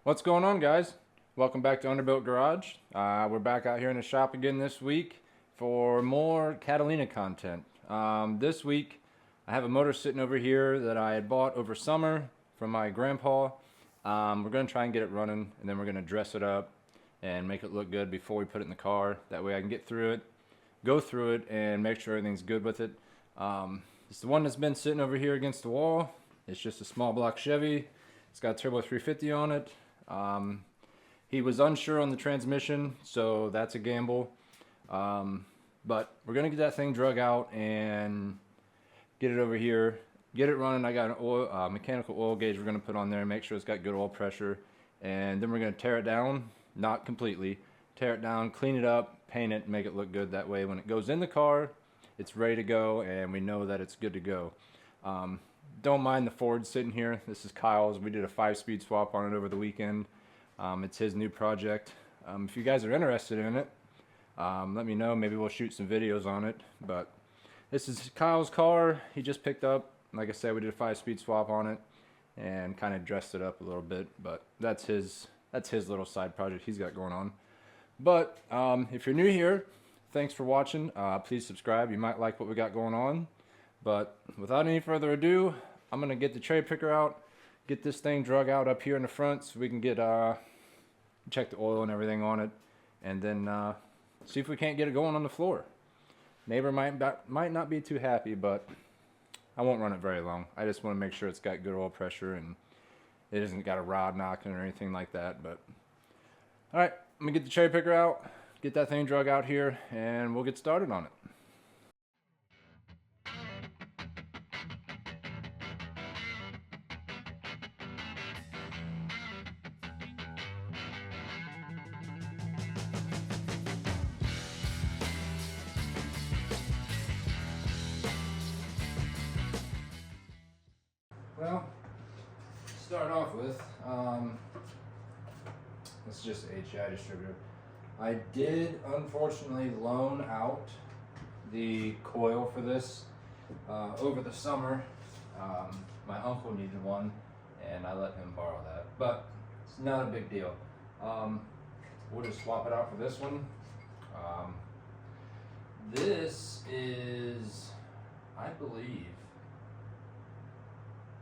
What's going on, guys? Welcome back to Underbuilt Garage. We're back out here in the shop again this week for more Catalina content. This week I have a motor sitting over here that I had bought over summer from my grandpa. We're going to try and get it running, and then we're going to dress it up and make it look good before we put it in the car. That way I can get through it, go through it, and make sure everything's good with it. It's the one that's been sitting over here against the wall. It's just a small block Chevy. It's got a turbo 350 on it. He was unsure on the transmission, so that's a gamble. But we're gonna get that thing drug out and get it over here, get it running. I got an oil, mechanical oil gauge we're gonna put on there, make sure it's got good oil pressure, and then we're gonna tear it down, not completely, tear it down, clean it up, paint it, make it look good. That way when it goes in the car, it's ready to go and we know that it's good to go. Don't mind the Ford sitting here. This is Kyle's. We did a 5-speed swap on it over the weekend. It's his new project. If you guys are interested in it, let me know. Maybe we'll shoot some videos on it. But this is Kyle's car. He just picked up. Like I said, we did a 5-speed swap on it and kind of dressed it up a little bit. But that's his little side project he's got going on. But if you're new here, thanks for watching. Please subscribe. You might like what we got going on. But without any further ado, I'm gonna get the cherry picker out, get this thing drug out up here in the front so we can get check the oil and everything on it, and then see if we can't get it going on the floor. Neighbor might not be too happy, but I won't run it very long. I just want to make sure it's got good oil pressure and it hasn't got a rod knocking or anything like that. But all right, I'm gonna get the cherry picker out, get that thing drug out here, and we'll get started on it. Well, start off with, it's just a HI distributor. I did unfortunately loan out the coil for this over the summer. My uncle needed one and I let him borrow that, but it's not a big deal. We'll just swap it out for this one. This is, I believe,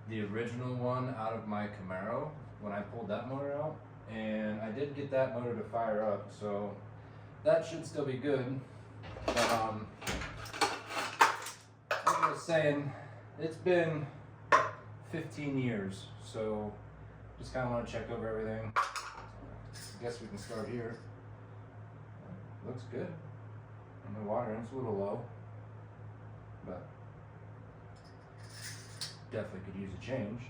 the original one out of my Camaro when I pulled that motor out, and I did get that motor to fire up, so that should still be good. But like I was saying, it's been 15 years, so just kind of want to check over everything. I guess we can start here. Looks good. And the water is a little low, but definitely could use a change.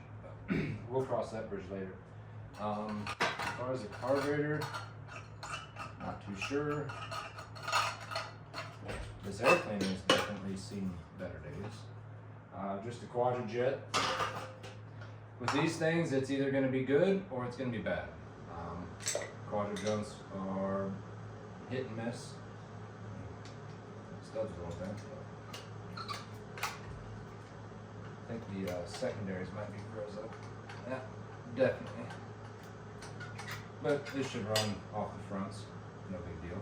We'll cross that bridge later. As far as the carburetor, not too sure. This airplane has definitely seen better days. Just a quadra-jet. With these things, it's either going to be good or it's going to be bad. Quadra-jets are hit and miss. Studs a little bit. I think the secondaries might be froze up. Yeah, definitely. But this should run off the fronts, no big deal.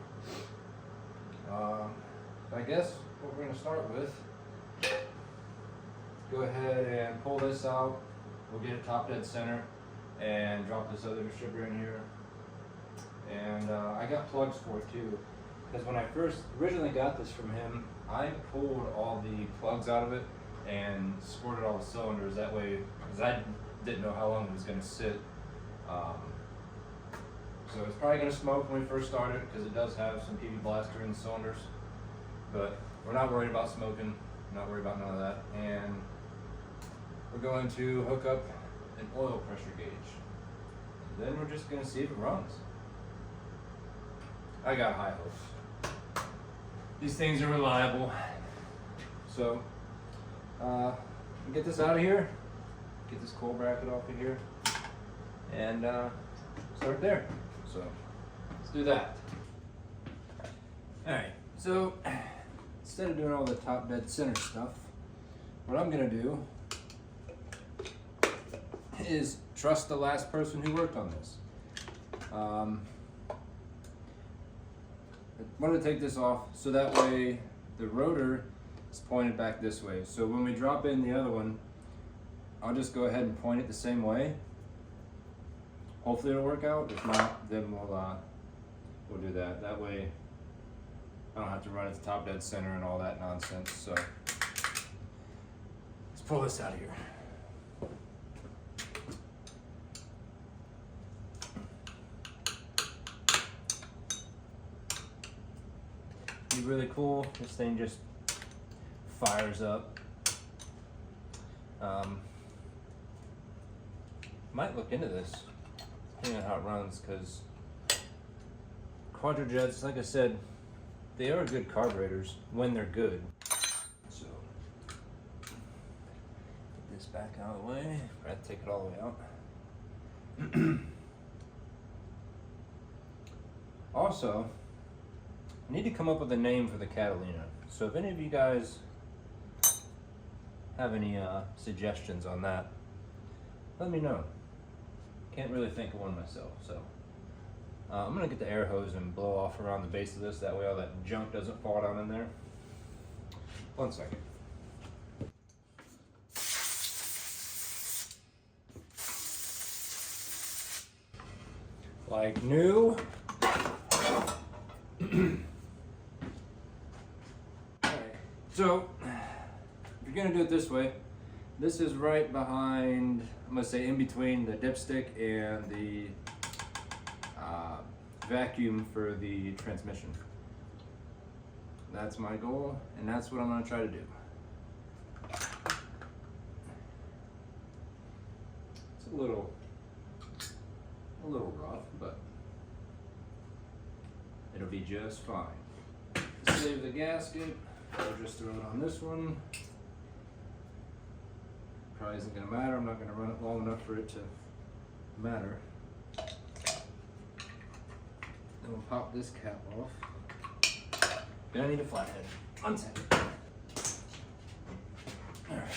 I guess what we're going to start with, go ahead and pull this out. We'll get it top dead center and drop this other distributor in here. And I got plugs for it too, because when I first originally got this from him, I pulled all the plugs out of it and squirted all the cylinders that way, because I didn't know how long it was going to sit. So it's probably going to smoke when we first start it, because it does have some PV blaster in the cylinders, but we're not worried about smoking, not worried about none of that. And we're going to hook up an oil pressure gauge. Then we're just going to see if it runs. I got high hopes. These things are reliable. So get this out of here, get this coil bracket off of here, and start there. So let's do that. Alright, so instead of doing all the top dead center stuff, what I'm gonna do is trust the last person who worked on this. I wanted to take this off so that way the rotor is pointed back this way. So when we drop in the other one, I'll just go ahead and point it the same way. Hopefully it'll work out. If not, then we'll do that. That way I don't have to run it to top dead center and all that nonsense. So let's pull this out of here. Be really cool. This thing just fires up. Might look into this, depending on how it runs, because Quadrajets, like I said, they are good carburetors when they're good. So get this back out of the way. I have to take it all the way out. Also, I need to come up with a name for the Catalina. So if any of you guys have any suggestions on that, let me know. Can't really think of one myself, so I'm gonna get the air hose and blow off around the base of this. That way all that junk doesn't fall down in there. 1 second. Like new. Alright, so if you're gonna do it this way, this is right behind, I'm gonna say in between the dipstick and the vacuum for the transmission. That's my goal, and that's what I'm gonna try to do. It's a little rough, but it'll be just fine. Save the gasket, I'll just throw it on this one. Probably isn't gonna matter, I'm not gonna run it long enough for it to matter. Then we'll pop this cap off. Gonna need a flathead. 1 second. Alright.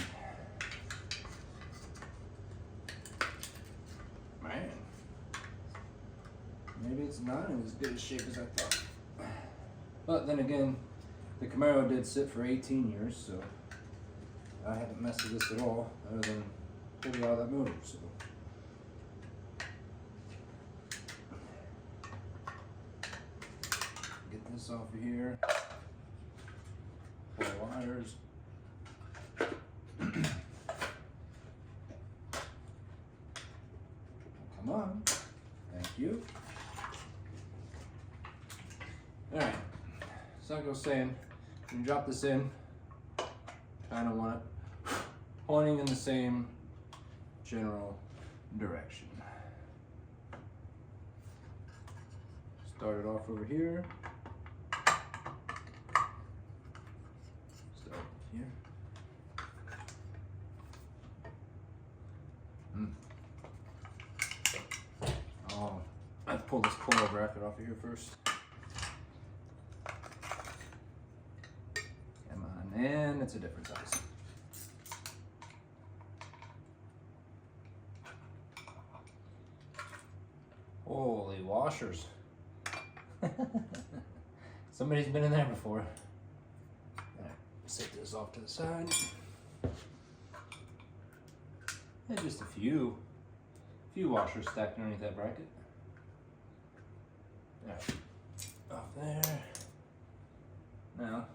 Man. Maybe it's not in as good a shape as I thought. But then again, the Camaro did sit for 18 years, so I haven't messed with this at all, other than pulling out that motor. So get this off of here. Pull the wires. Come on. Thank you. Alright. So like I was saying, when you drop this in, kind of want it pointing in the same general direction. Start it off over here. Start here. Oh, I have to pull this coil bracket off of here first. Come on, and it's a different size. Holy washers. Somebody's been in there before. Alright, set this off to the side. And just a few washers stacked underneath that bracket. Alright, off there. Now,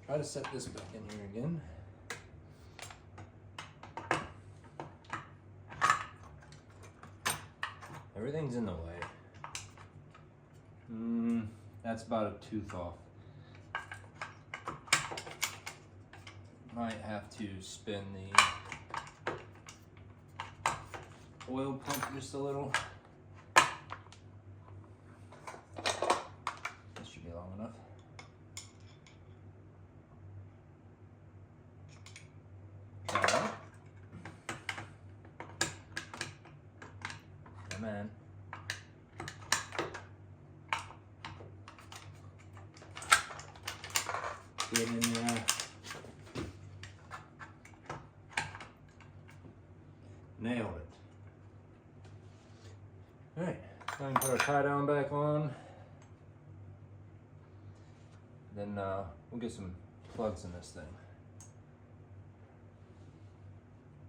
try to set this back in here again. Everything's in the way. That's about a tooth off. Might have to spin the oil pump just a little. This should be long enough. Try that. Come on. Get in there. Nailed it. Alright, time to put our tie down back on. Then we'll get some plugs in this thing.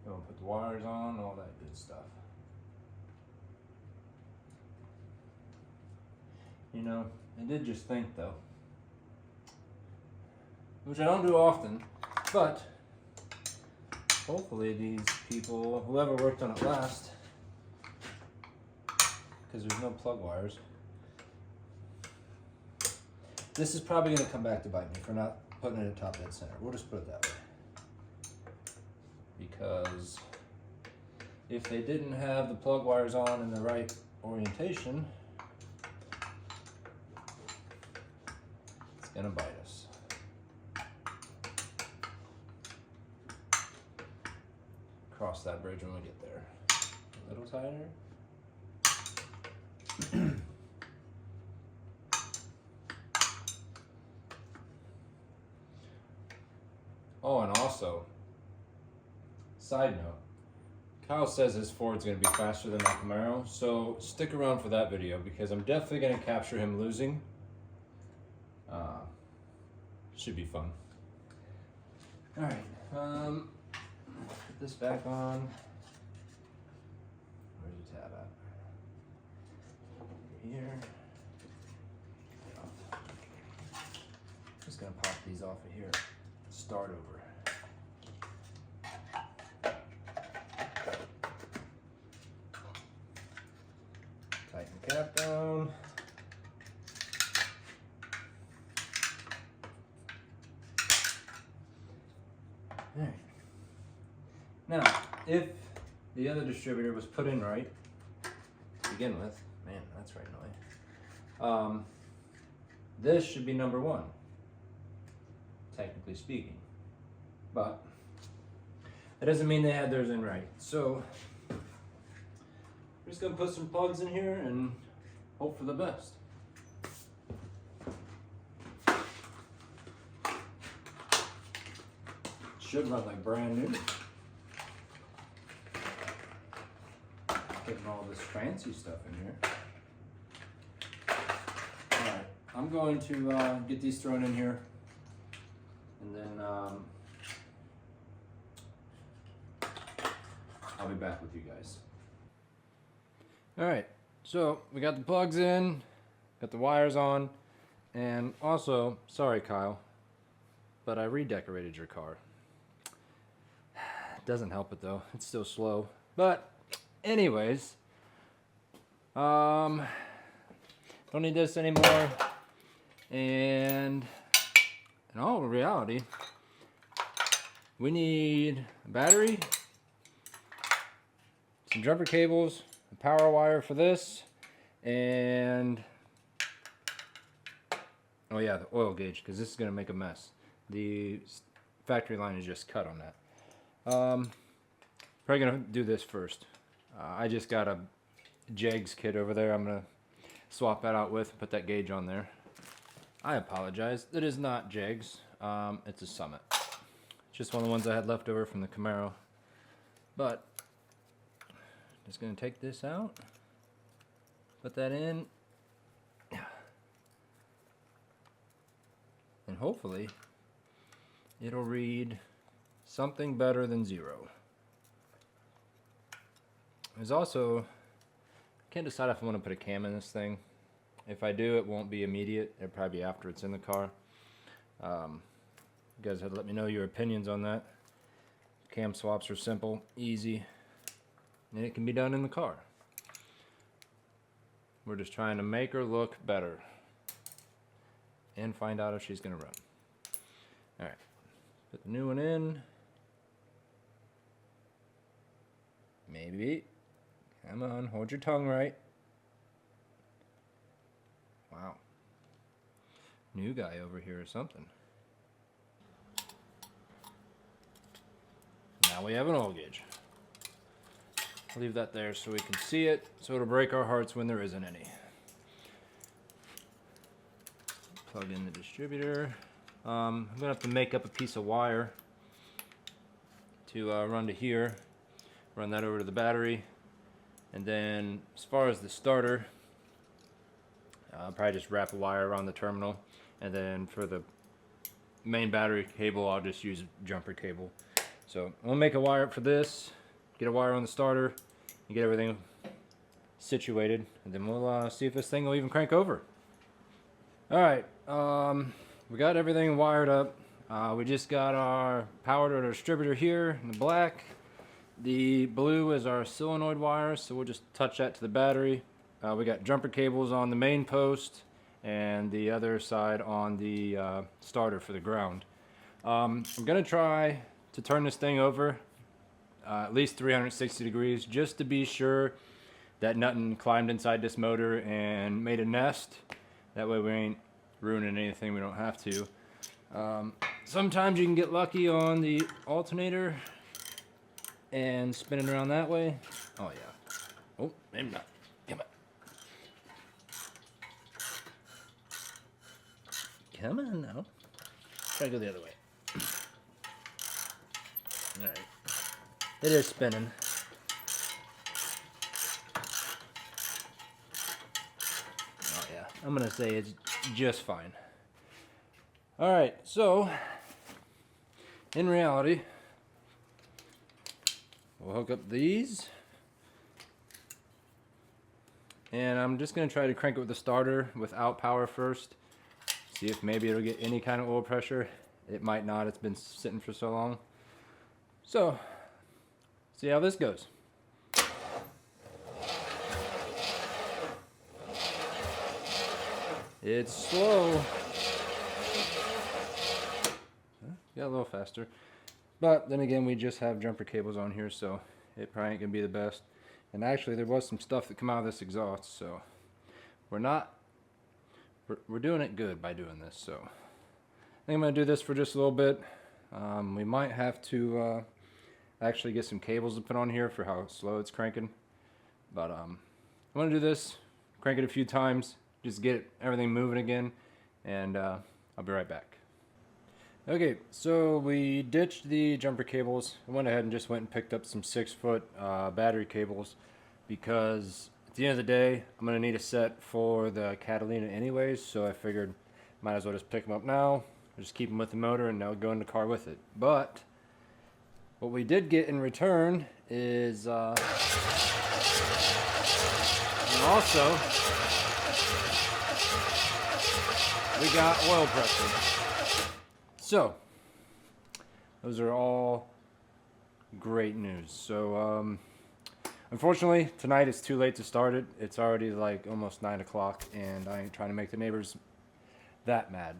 We'll put the wires on, all that good stuff. You know, I did just think though, which I don't do often, but hopefully these people, whoever worked on it last, because there's no plug wires, this is probably going to come back to bite me for not putting it at top dead center. We'll just put it that way. Because if they didn't have the plug wires on in the right orientation, it's going to bite us. Cross that bridge when we get there. A little tighter. Oh, and also, side note, Kyle says his Ford's going to be faster than my Camaro, so stick around for that video because I'm definitely going to capture him losing. Should be fun. Alright, put this back on. Where's the tab at? Here. Just going to pop these off of here. Start over. Tighten the cap down. Alright. Now, if the other distributor was put in right to begin with, man, that's right annoying. This should be number 1. Technically speaking, but that doesn't mean they had theirs in right. So we're just gonna put some plugs in here and hope for the best. Should run like brand new. Getting all this fancy stuff in here. All right, I'm going to get these thrown in here. And then I'll be back with you guys. Alright, so we got the plugs in, got the wires on, and also, sorry Kyle, but I redecorated your car. Doesn't help it though, it's still slow. But anyways, don't need this anymore. And in all reality, we need a battery, some jumper cables, a power wire for this, and oh yeah, the oil gauge, because this is going to make a mess. The factory line is just cut on that. Probably going to do this first. I just got a Jegs kit over there. I'm going to swap that out with, put that gauge on there. I apologize. It is not Jegs. It's a Summit. It's just one of the ones I had left over from the Camaro. But just gonna take this out, put that in, and hopefully it'll read something better than 0. There's also, I can't decide if I want to put a cam in this thing. If I do, it won't be immediate. It'll probably be after it's in the car. You guys have to let me know your opinions on that. Cam swaps are simple, easy, and it can be done in the car. We're just trying to make her look better and find out if she's going to run. Alright, put the new one in. Maybe. Come on, hold your tongue right. Wow. New guy over here or something. Now we have an oil gauge. I'll leave that there so we can see it, so it'll break our hearts when there isn't any. Plug in the distributor. I'm going to have to make up a piece of wire to run to here. Run that over to the battery. And then as far as the starter, I'll probably just wrap a wire around the terminal. And then for the main battery cable, I'll just use jumper cable. So I'll make a wire up for this, get a wire on the starter, and get everything situated. And then we'll see if this thing will even crank over. Alright, we got everything wired up. We just got our power to the distributor here in the black. The blue is our solenoid wire, so we'll just touch that to the battery. We got jumper cables on the main post and the other side on the starter for the ground. I'm gonna try to turn this thing over at least 360 degrees just to be sure that nothing climbed inside this motor and made a nest. That way we ain't ruining anything we don't have to. Sometimes you can get lucky on the alternator and spin it around that way. Oh yeah. Oh, maybe not. Come on. Come on now. Try to go the other way. Alright. It is spinning. Oh yeah. I'm gonna say it's just fine. Alright, so in reality, we'll hook up these, and I'm just going to try to crank it with the starter without power first. See if maybe it'll get any kind of oil pressure. It might not, it's been sitting for so long. So, see how this goes. It's slow. Got a little faster. But then again, we just have jumper cables on here, so it probably ain't gonna be the best. And actually, there was some stuff that come out of this exhaust, so we're doing it good by doing this. So I think I'm gonna do this for just a little bit. We might have to actually get some cables to put on here for how slow it's cranking. But I'm gonna do this, crank it a few times, just get everything moving again, and I'll be right back. Okay, so we ditched the jumper cables. I went ahead and just went and picked up some 6-foot battery cables because at the end of the day, I'm going to need a set for the Catalina anyways, so I figured might as well just pick them up now, just keep them with the motor, and they'll go in the car with it. But what we did get in return is and also we got oil pressure. So, those are all great news. So, unfortunately, tonight it's too late to start it. It's already like almost 9 o'clock, and I ain't trying to make the neighbors that mad.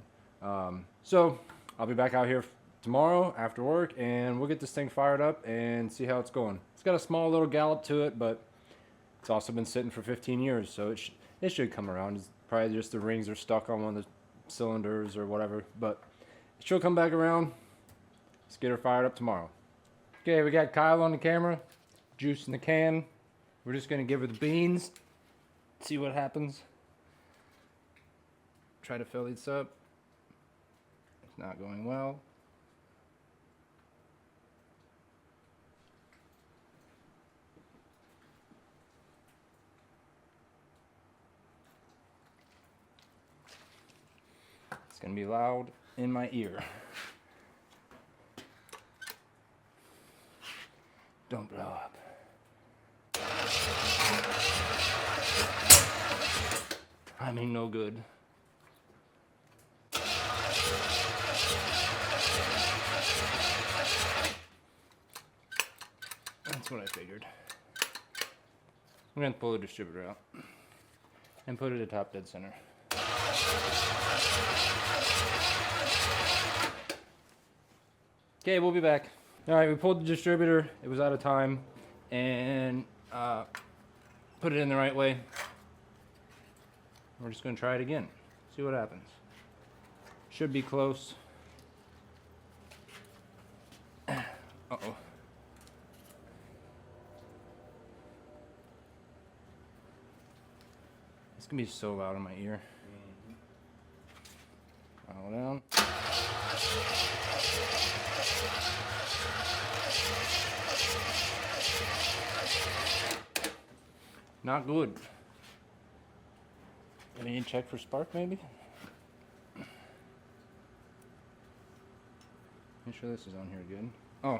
So, I'll be back out here tomorrow after work, and we'll get this thing fired up and see how it's going. It's got a small little gallop to it, but it's also been sitting for 15 years, so it should come around. It's probably just the rings are stuck on one of the cylinders or whatever, but she'll come back around. Let's get her fired up tomorrow. Okay, we got Kyle on the camera, juice in the can. We're just gonna give her the beans, see what happens. Try to fill these up. It's not going well. It's gonna be loud in my ear. Don't blow up. Timing no good. That's what I figured. I'm gonna pull the distributor out and put it at top dead center. Okay, we'll be back. Alright, we pulled the distributor. It was out of time. And put it in the right way. We're just going to try it again. See what happens. Should be close. Uh-oh. It's going to be so loud in my ear. Follow down. Not good. I need to check for spark maybe? Make sure this is on here good. Oh.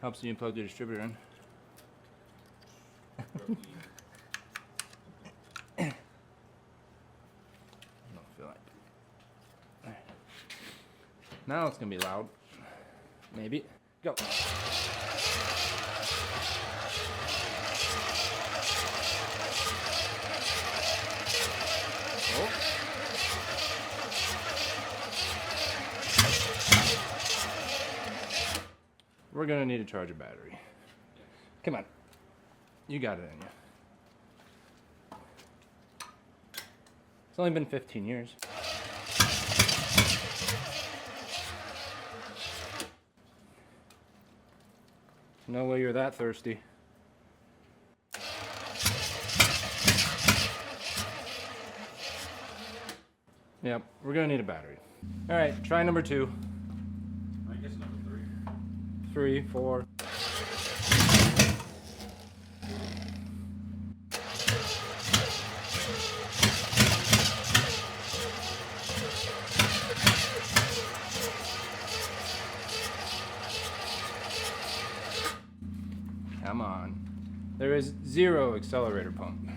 Helps you plug the distributor in. I don't feel like. Now it's gonna be loud. Maybe. Go. Oh. We're gonna need to charge a battery. Come on. You got it in you. It's only been 15 years. No way you're that thirsty. Yep, we're gonna need a battery. All right, try number 2. I guess number 3. 3, 4. Come on. There is 0 accelerator pump.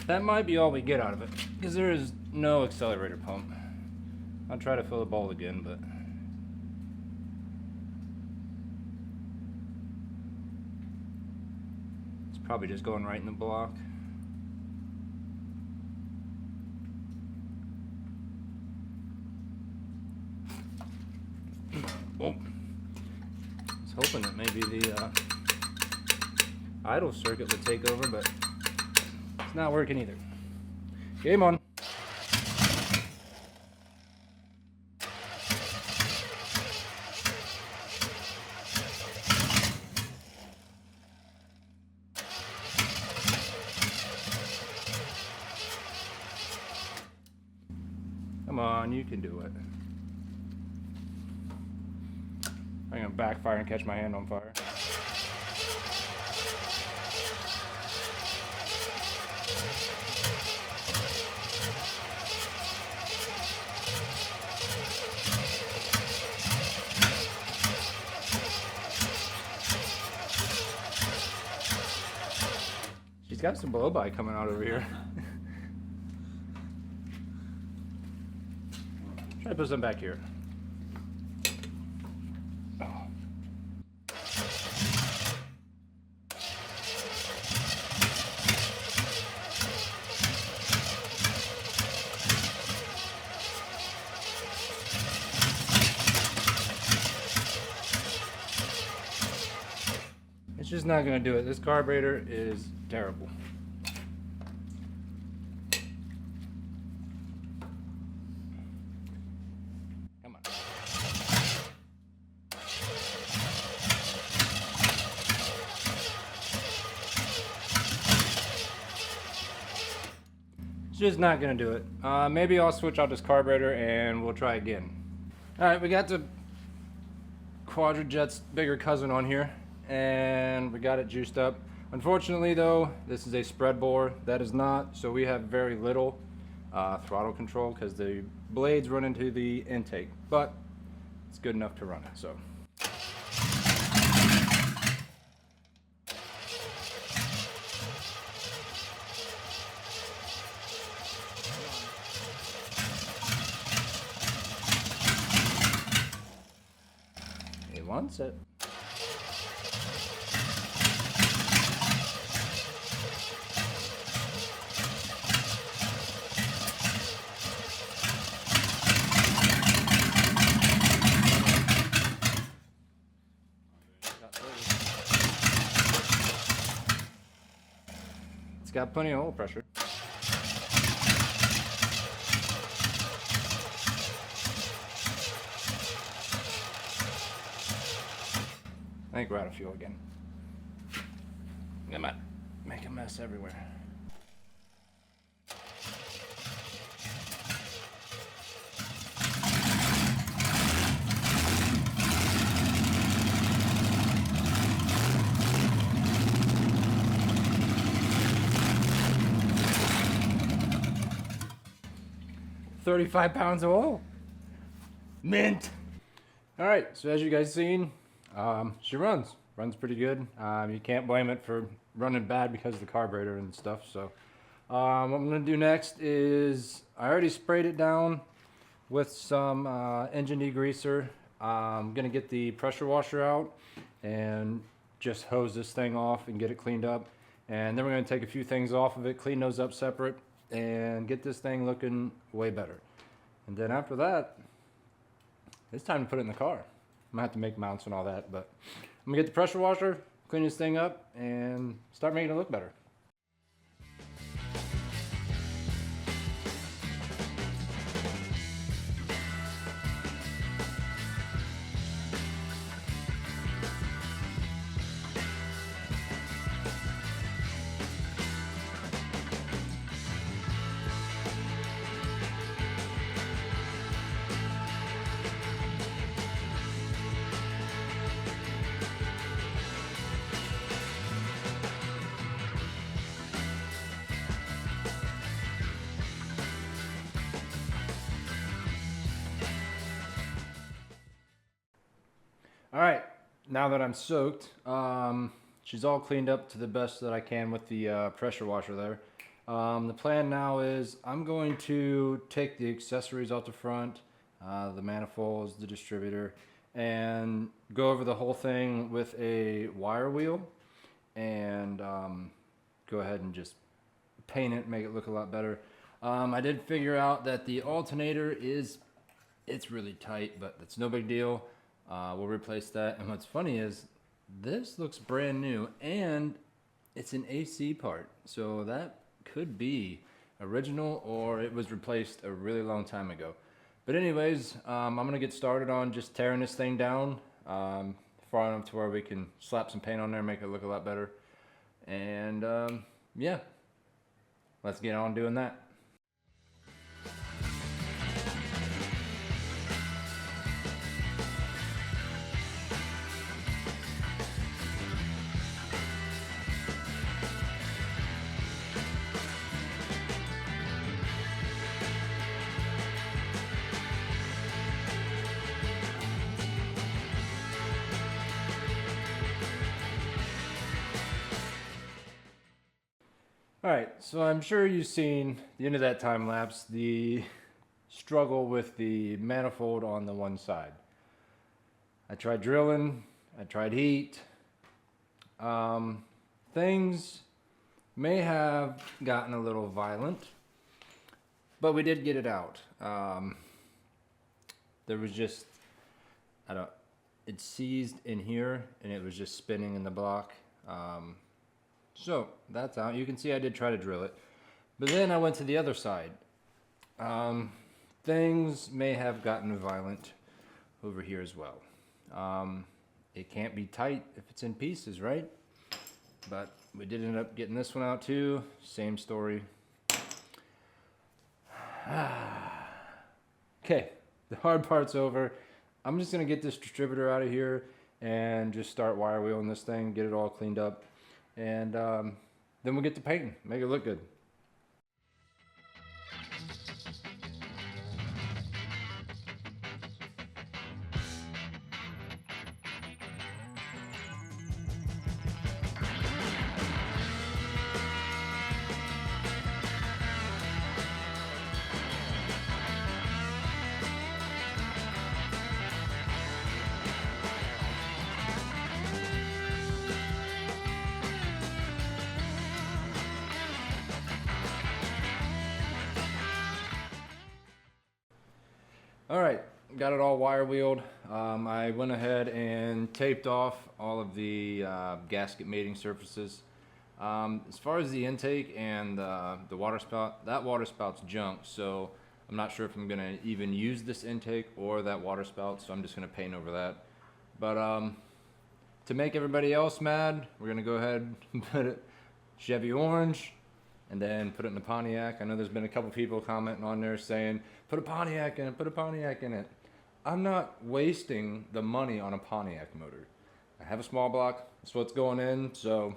That might be all we get out of it, because there is no accelerator pump. I'll try to fill the bowl again, but it's probably just going right in the block. Oh. I was hoping that maybe the idle circuit would take over, but it's not working either. Game on. Come on, you can do it. I'm gonna backfire and catch my hand on fire. She's got some blow-by coming out over here. Try to put some back here. Oh. It's just not going to do it. This carburetor is terrible. Just not gonna do it. Maybe I'll switch out this carburetor and we'll try again. All right, we got the Quadrajet's bigger cousin on here and we got it juiced up. Unfortunately though, this is a spread bore. That is not, so we have very little throttle control because the blades run into the intake, but it's good enough to run it, so. It wants it. It's got plenty of oil pressure. I think we're out of fuel again. I might make a mess everywhere. £35 of oil. Mint. All right, so as you guys seen, she runs pretty good. You can't blame it for running bad because of the carburetor and stuff. So what I'm gonna do next is I already sprayed it down with some engine degreaser. I'm gonna get the pressure washer out and just hose this thing off and get it cleaned up. And then we're gonna take a few things off of it, clean those up separate, and get this thing looking way better. And then after that, it's time to put it in the car. I'm gonna have to make mounts and all that, but I'm gonna get the pressure washer, clean this thing up, and start making it look better. All right, now that I'm soaked, she's all cleaned up to the best that I can with the pressure washer there. The plan now is I'm going to take the accessories out the front, the manifolds, the distributor, and go over the whole thing with a wire wheel and go ahead and just paint it, make it look a lot better. I did figure out that the alternator it's really tight, but it's no big deal. We'll replace that. And what's funny is this looks brand new and it's an AC part. So that could be original or it was replaced a really long time ago. But anyways, I'm going to get started on just tearing this thing down far enough to where we can slap some paint on there, make it look a lot better. And yeah, let's get on doing that. All right, so I'm sure you've seen the end of that time lapse, the struggle with the manifold on the one side. I tried drilling, I tried heat. Things may have gotten a little violent, but we did get it out. There was just, it seized in here and it was just spinning in the block. So that's out. You can see I did try to drill it, but then I went to the other side. Things may have gotten violent over here as well. It can't be tight if it's in pieces, right? But we did end up getting this one out too. Same story. Okay, the hard part's over. I'm just gonna get this distributor out of here and just start wire wheeling this thing, get it all cleaned up. And then we'll get to painting, make it look good. All right, got it all wire wheeled. I went ahead and taped off all of the gasket mating surfaces. As far as the intake and the water spout, that water spout's junk, so I'm not sure if I'm gonna even use this intake or that water spout, so I'm just gonna paint over that. But to make everybody else mad, we're gonna go ahead and put it Chevy orange, and then put it in the Pontiac. I know there's been a couple people commenting on there saying, put a Pontiac in it, put a Pontiac in it. I'm not wasting the money on a Pontiac motor. I have a small block, that's what's going in, so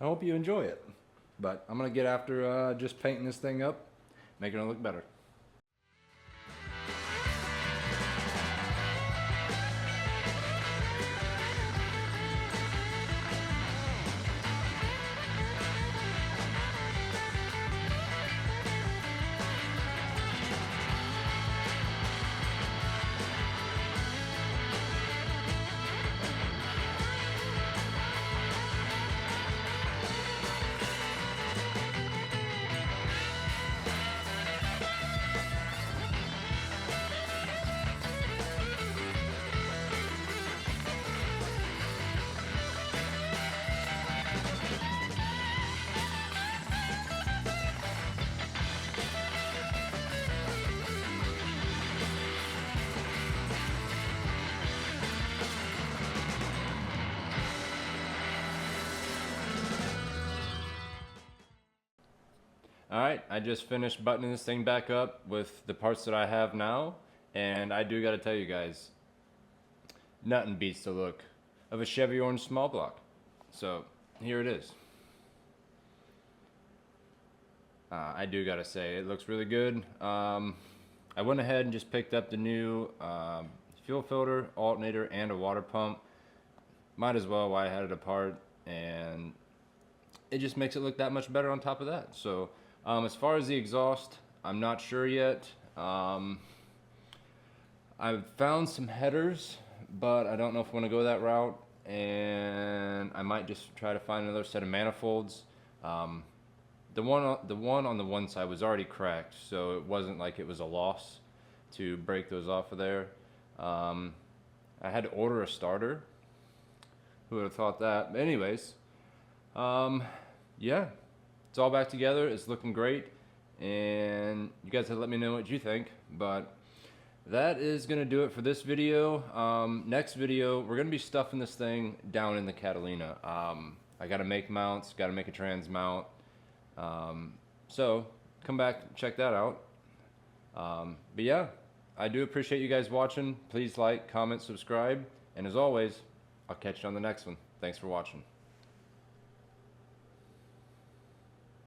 I hope you enjoy it. But I'm gonna get after just painting this thing up, making it look better. Alright, I just finished buttoning this thing back up with the parts that I have now, and I do gotta tell you guys, nothing beats the look of a Chevy orange small block. So, here it is. I do gotta say, it looks really good. I went ahead and just picked up the new fuel filter, alternator, and a water pump. Might as well while I had it apart, and it just makes it look that much better on top of that. So, as far as the exhaust, I'm not sure yet. I've found some headers, but I don't know if I want to go that route, and I might just try to find another set of manifolds. The one on the one side was already cracked, so it wasn't like it was a loss to break those off of there. I had to order a starter. Who would have thought that? But anyways, yeah, it's all back together. It's looking great, and you guys have to let me know what you think. But that is gonna do it for this video. Next video, we're gonna be stuffing this thing down in the Catalina. I gotta make mounts, gotta make a trans mount. So come back and check that out. But yeah, I do appreciate you guys watching. Please like, comment, subscribe, and as always, I'll catch you on the next one. Thanks for watching.